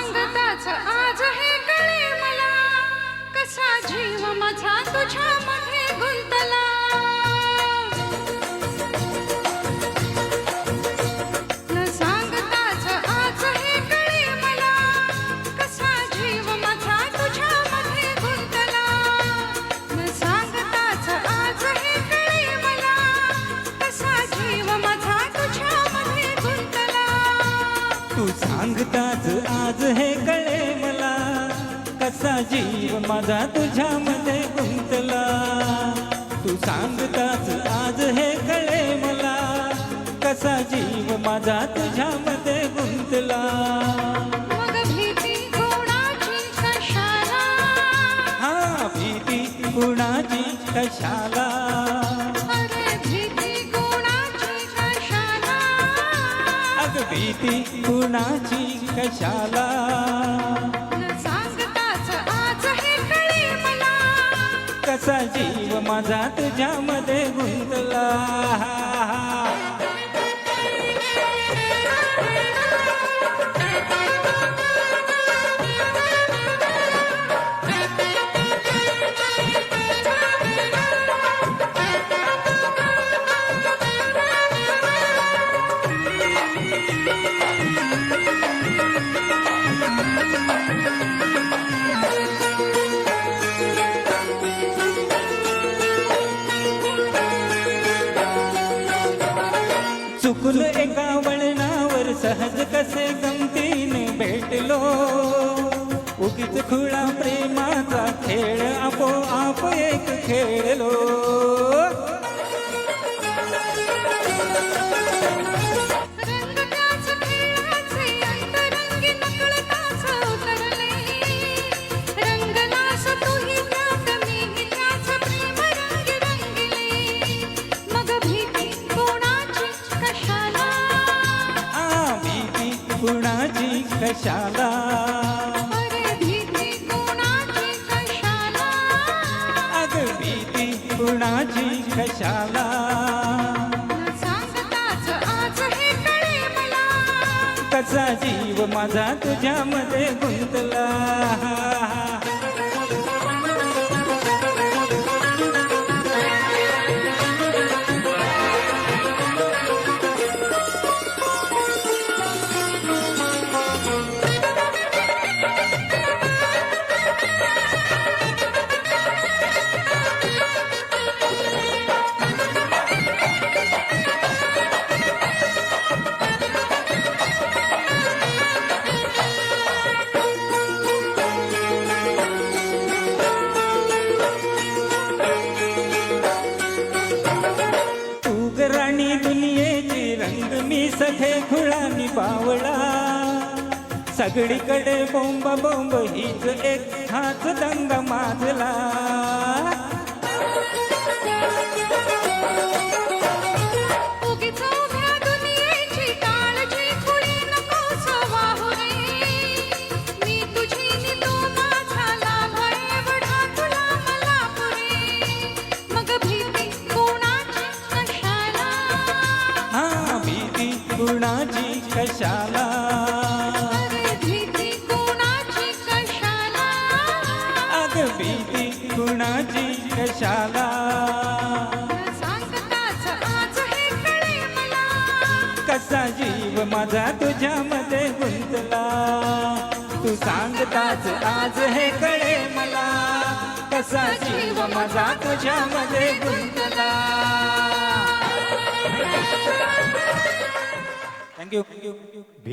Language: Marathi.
सांगताच आज हे कळे मला, कसा जीव माझा तुझ्यामध्ये गुंतला. न सांगताच आज हे कळे मला, कसा जीव माझा तुझ्यामध्ये गुंतला. न सांगताच आज हे कळे मला, कसा जीव माझा तुझ्यामध्ये गुंतला. तू सांगताच आज हे कळे मला, कसा जीव माझा तुझ्यामध्ये गुंतला. तू सांगताच आज हे कळे मला, कसा जीव माझा तुझ्यामध्ये गुंतला. मग भीती कोणाची कशाला, हा भीती कुणाची कशाला, अरे भीती कोणाची कशाला. अग भीती कुणाची कशाला. न सांगताच आज हे कळे मला, कसा जीव माझा तुझ्यामध्ये गुंतला. चुकून एका वळणावर सहज कसे गमतीने भेटलो, उगीच खुळा प्रेमाचा खेळ आपोआप एक खेळलो. रंग त्याच खेळाचे अंतरंगी नकळताच उतरले. रंगलास तूही त्यात मीही त्याच प्रेम रंगी रंगले. मग भीती कोणाची कशाला, भीती कुणाची कशाला, अरे भीती कोणाची कशाला. अग भीती कुणाची कशाला. न सांगताच आज हे कळे मला, कसा जीव माझा तुझ्यामध्ये गुंतला. राणी दुनियेची रंग मी सखे खुळानी बावळा. सगळीकडे बोंब बोंब हीच एक हाच दंग माजला. उगीच उभ्या दुनियेची काळजी खुळी नकोस वाहू रे. मी तुझी नि तू माझा लाभ एवढा तुला मला पुरे. मग भीती कोणाची कशाला, हा भीती कुणाची कशाला, अरे भीती कोणाची कशाला. अग भीती कुणाची कशाला. न सांगताच आज हे कळे मला, कसा जीव माझा तुझ्यामध्ये गुंतला. तू सांगताच आज हे कळे मला, कसा जीव माझा तुझ्यामध्ये गुंतला. थँक्यू. भीती